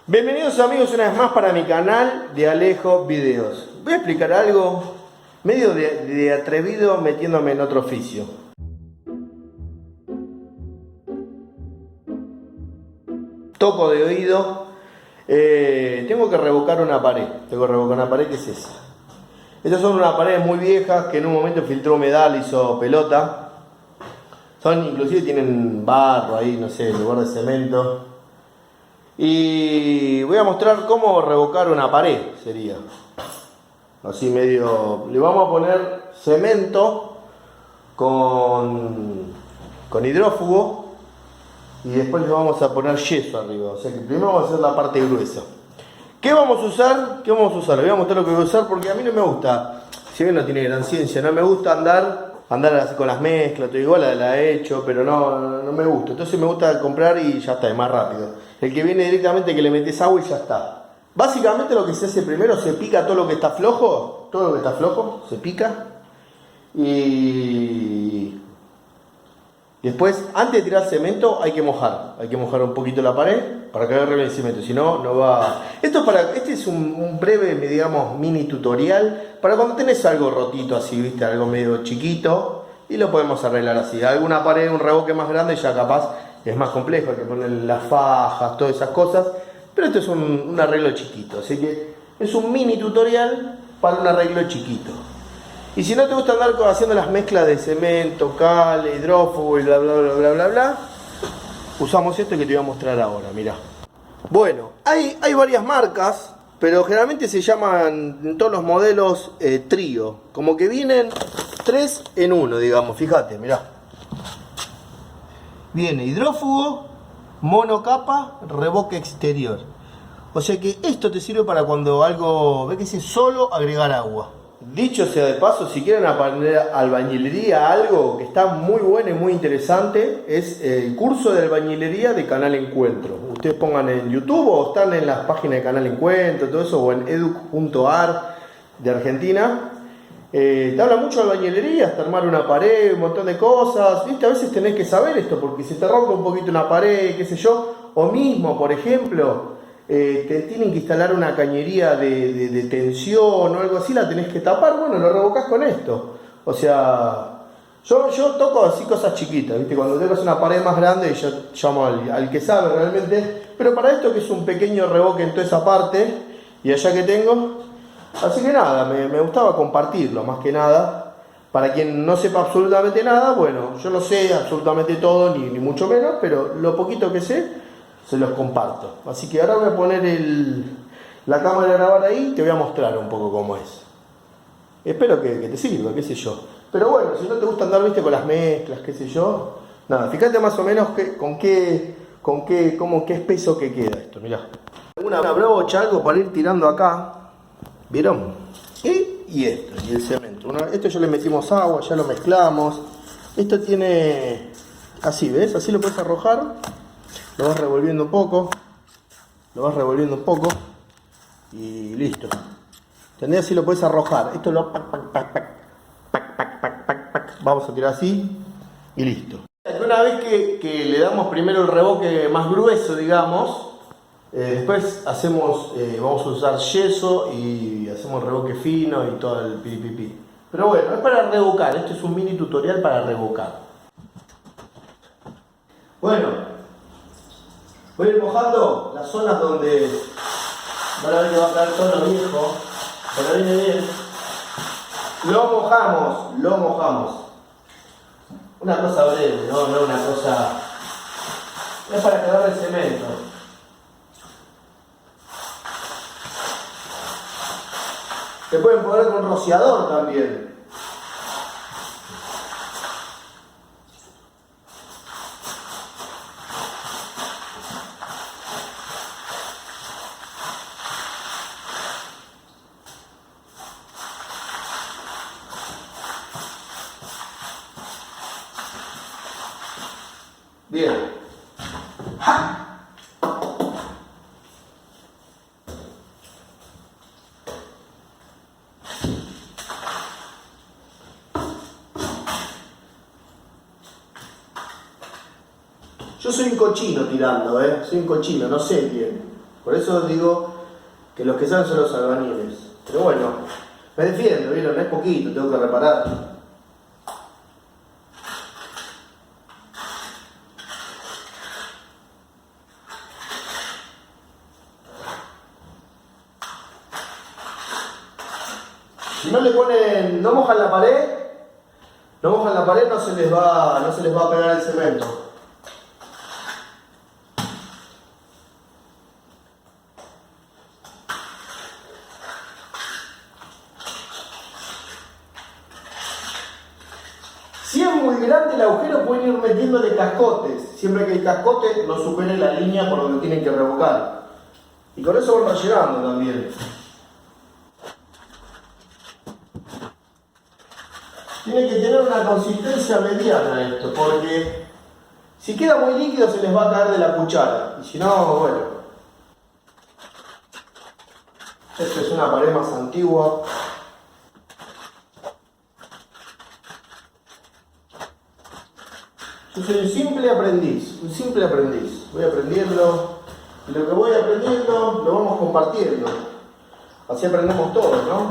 Bienvenidos amigos una vez más para mi canal de Alejo Videos. Voy a explicar algo medio de atrevido metiéndome en otro oficio. Toco de oído. Tengo que revocar una pared. ¿Qué es esa? Estas son unas paredes muy viejas que en un momento filtró humedad, hizo pelota. Inclusive tienen barro ahí, no sé, en lugar de cemento. Y voy a mostrar cómo revocar una pared, sería. Así medio... Le vamos a poner cemento con hidrófugo y después le vamos a poner yeso arriba. O sea que primero vamos a hacer la parte gruesa. ¿Qué vamos a usar? Le voy a mostrar lo que voy a usar porque a mí no me gusta. Si bien no tiene gran ciencia, no me gusta andar así con las mezclas, todo igual la he hecho, pero no me gusta. Entonces me gusta comprar y ya está, es más rápido. El que viene directamente que le metes agua y ya está. Básicamente lo que se hace primero, se pica todo lo que está flojo, se pica. Y después, antes de tirar cemento, hay que mojar un poquito la pared para que agarre el cemento, si no, no va. Este es un breve, digamos, mini tutorial para cuando tenés algo rotito así, viste, algo medio chiquito y lo podemos arreglar así. Alguna pared, un revoque más grande ya capaz es más complejo, hay que poner las fajas, todas esas cosas, pero esto es un arreglo chiquito, así que es un mini tutorial para un arreglo chiquito. Y si no te gusta andar haciendo las mezclas de cemento, cal, hidrófugo y bla bla bla bla bla bla, usamos esto que te voy a mostrar ahora, mirá. Bueno, hay varias marcas, pero generalmente se llaman en todos los modelos trío, como que vienen 3 en 1, digamos, fíjate, mirá. Viene hidrófugo, monocapa, revoque exterior. O sea que esto te sirve para cuando algo, ve que dice solo agregar agua. Dicho sea de paso, si quieren aprender albañilería, algo que está muy bueno y muy interesante, es el curso de albañilería de Canal Encuentro. Ustedes pongan en YouTube o están en las páginas de Canal Encuentro, todo eso, o en educ.ar de Argentina. Te habla mucho de albañilería, hasta armar una pared, un montón de cosas, ¿viste? A veces tenés que saber esto, porque si te rompe un poquito una pared, qué sé yo, o mismo, por ejemplo, te tienen que instalar una cañería de tensión o algo así, la tenés que tapar, bueno, lo revocás con esto. O sea, yo toco así cosas chiquitas, ¿viste? Cuando tengas una pared más grande, yo llamo al que sabe realmente, pero para esto que es un pequeño revoque en toda esa parte, y allá que tengo... Así que nada, me gustaba compartirlo, más que nada. Para quien no sepa absolutamente nada, bueno, yo no sé absolutamente todo, ni mucho menos, pero lo poquito que sé, se los comparto. Así que ahora voy a poner la cámara a grabar ahí y te voy a mostrar un poco cómo es. Espero que te sirva, qué sé yo. Pero bueno, si no te gusta andar, viste, con las mezclas, qué sé yo, nada, fíjate más o menos con qué espeso que queda esto, mirá. Una brocha, algo para ir tirando acá. ¿Vieron? Y esto, y el cemento. Esto ya le metimos agua, ya lo mezclamos. Esto tiene... Así, ¿ves? Así lo puedes arrojar. Lo vas revolviendo un poco. Y listo. ¿Entendés? Así lo puedes arrojar. Esto lo... Vamos a tirar así. Y listo. Una vez que le damos primero el revoque más grueso, digamos... después vamos a usar yeso y hacemos revoque fino y todo el pipipi. Pero bueno, es para revocar, esto es un mini tutorial para revocar. Bueno, voy a ir mojando las zonas donde van a ver que va a quedar todo lo viejo, pero viene bien. Lo mojamos. Una cosa breve, no una cosa... Es para que agarre el cemento. Se pueden poner con rociador también. Bien. ¡Ja! Yo soy un cochino tirando, soy un cochino, no sé bien. Por eso digo que los que saben son los albañiles. Pero bueno, me defiendo, ¿vieron? Es poquito, tengo que reparar. Si no le ponen, no mojan la pared, no se les va a pegar el cemento. Si es muy grande el agujero, pueden ir metiéndole cascotes, siempre que el cascote no supere la línea por donde tienen que revocar. Y con eso van rellenando también. Tiene que tener una consistencia mediana esto, porque si queda muy líquido se les va a caer de la cuchara. Y si no, bueno. Esta es una pared más antigua. Yo soy un simple aprendiz. Voy aprendiendo. Y lo que voy aprendiendo lo vamos compartiendo. Así aprendemos todos, ¿no?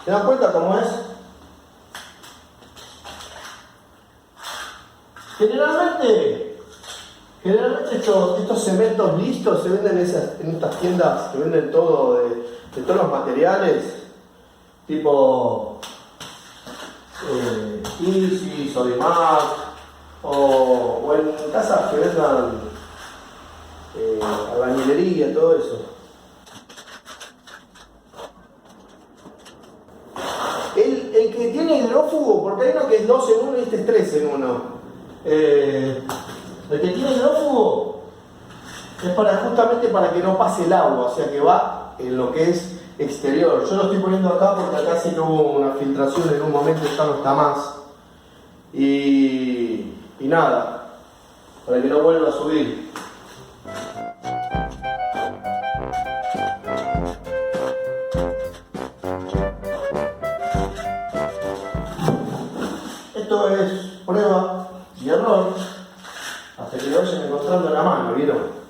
¿Se dan cuenta cómo es? Generalmente estos cementos listos se venden en estas tiendas que venden todo de todos los materiales, tipo Isis o Dimac, o en casas que vendan albañilería, todo eso. El que tiene hidrófugo, porque hay uno que es 2 en 1 y este es 3 en 1. El que tiene hidrófugo es justamente para que no pase el agua, o sea que va en lo que es exterior. Yo lo estoy poniendo acá porque acá sí que hubo una filtración en un momento, ya no está más. Y nada, para que no vuelva a subir. Esto es prueba y error hasta que lo vayan encontrando en la mano, ¿vieron?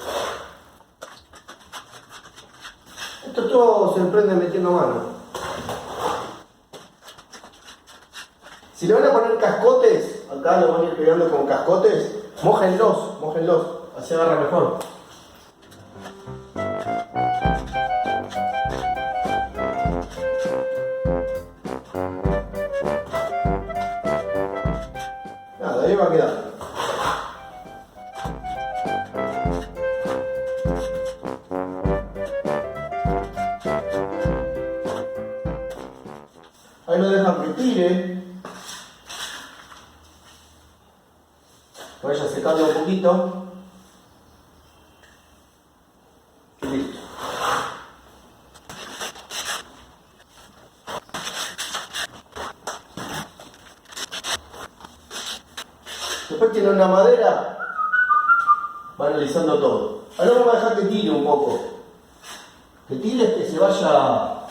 Esto todo se emprende metiendo mano. Si le van a poner cascotes, acá lo van a ir pegando con cascotes, mójenlos, así agarra mejor. Nada, ahí va a quedar. Ahí lo dejan que tire. Vaya secando un poquito. Y listo. Después tiene una madera, va analizando todo. Ahora vamos a dejar que tire un poco. Que tire, que se vaya.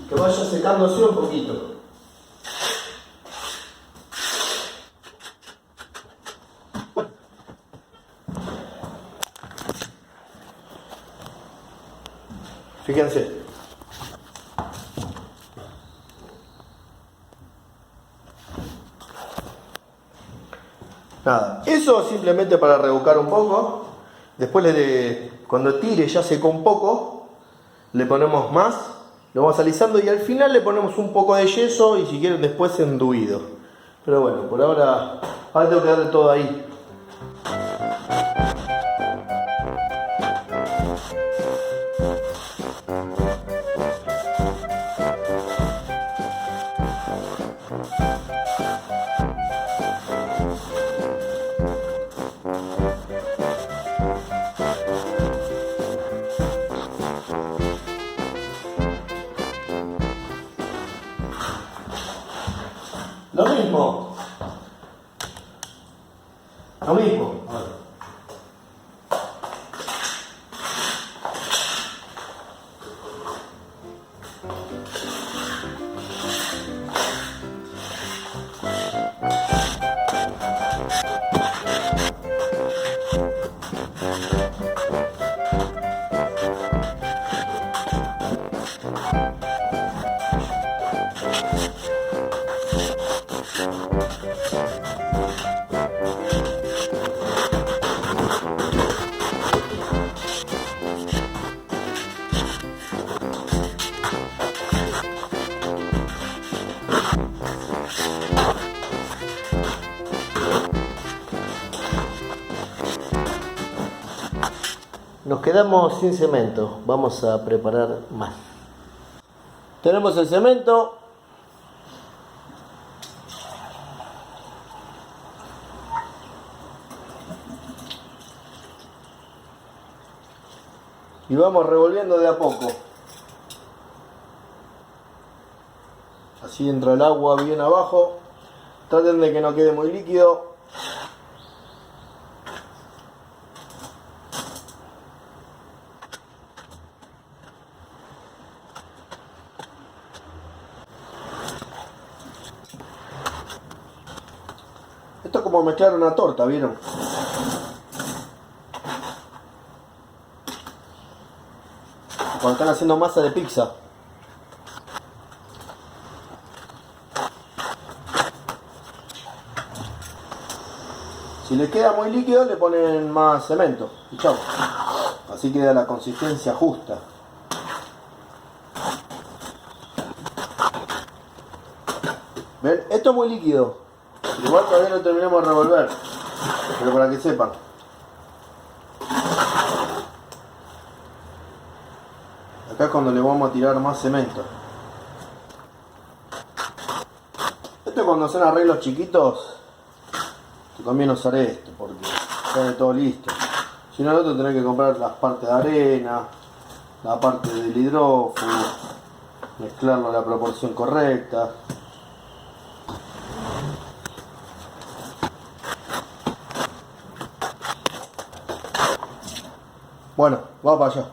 Que vaya secándose un poquito. Fíjense. Nada, eso simplemente para revocar un poco. Después cuando tire ya secó un poco, le ponemos más, lo vamos alisando y al final le ponemos un poco de yeso y si quieren después enduido. Pero bueno, por ahora tengo que darle todo ahí. Lo mismo. A ver. nos quedamos sin cemento. Vamos a preparar más. Tenemos el cemento. Y vamos revolviendo de a poco. Así entra el agua bien abajo. Traten de que no quede muy líquido. Esto es como mezclar una torta, ¿vieron? Cuando están haciendo masa de pizza. Si les queda muy líquido, le ponen más cemento. Y chau. Así queda la consistencia justa. ¿Ven? Esto es muy líquido. Igual todavía no terminamos de revolver. Pero para que sepan. Acá es cuando le vamos a tirar más cemento. Esto es cuando son arreglos chiquitos. Te conviene usar esto porque sale todo listo. Si no, el otro tenés que comprar las partes de arena, la parte del hidrófugo, mezclarlo a la proporción correcta. Bueno, vamos para allá.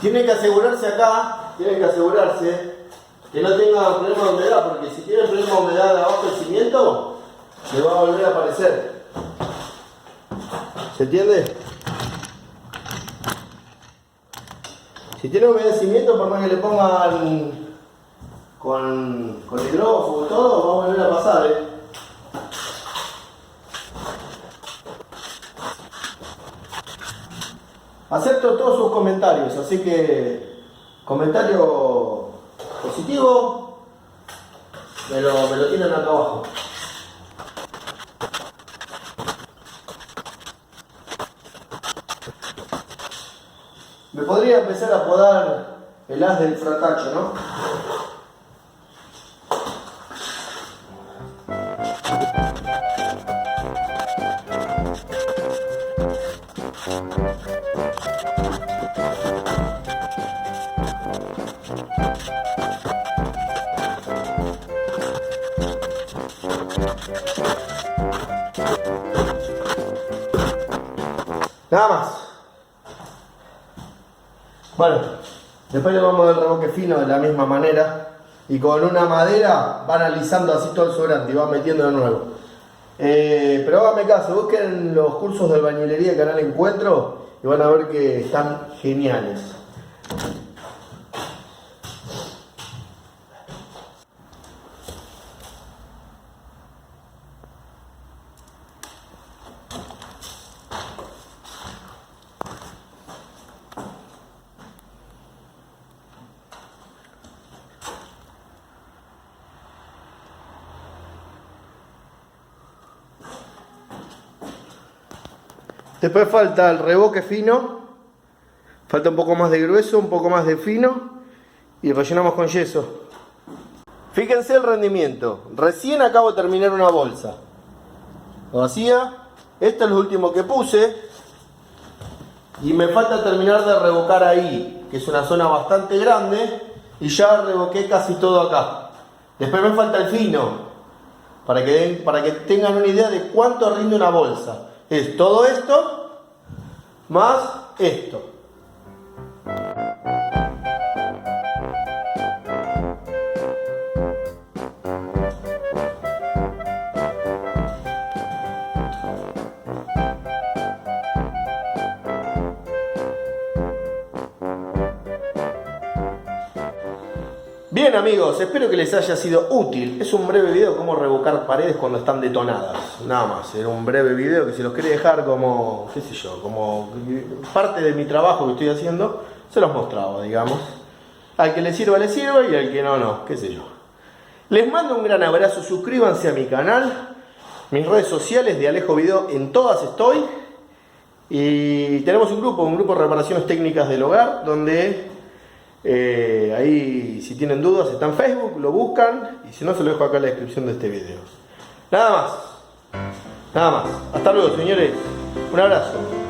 Tienen que asegurarse acá, que no tengan problema de humedad, porque si tienen problema de humedad abajo del cimiento, le va a volver a aparecer. ¿Se entiende? Si tiene humedad de cimiento, por más que le pongan con hidrófugo y todo, va a volver a pasar, ¿eh? Acepto todos sus comentarios, así que comentario positivo me lo tienen acá abajo. Me podría empezar a apodar el as del fratacho, ¿no? Nada más. Bueno, después le vamos a dar el revoque fino de la misma manera y con una madera van alisando así todo el sobrante y van metiendo de nuevo. Pero háganme caso, busquen los cursos de albañilería Canal Encuentro y van a ver que están geniales. Después falta el revoque fino, falta un poco más de grueso, un poco más de fino y rellenamos con yeso. Fíjense el rendimiento, recién acabo de terminar una bolsa. Vacía, esto es lo último que puse y me falta terminar de revocar ahí, que es una zona bastante grande y ya revoqué casi todo acá. Después me falta el fino, para que tengan una idea de cuánto rinde una bolsa. Es todo esto más esto. Bien amigos, espero que les haya sido útil. Es un breve video de cómo revocar paredes cuando están detonadas. Nada más, era un breve video que se los quería dejar como, qué sé yo, como parte de mi trabajo que estoy haciendo. Se los mostraba, digamos. Al que le sirva y al que no, no, qué sé yo. Les mando un gran abrazo, suscríbanse a mi canal, mis redes sociales de Alejo Video, en todas estoy. Y tenemos un grupo de reparaciones técnicas del hogar, donde ahí si tienen dudas está en Facebook, lo buscan, y si no se lo dejo acá en la descripción de este video. Nada más. Hasta luego, señores. Un abrazo.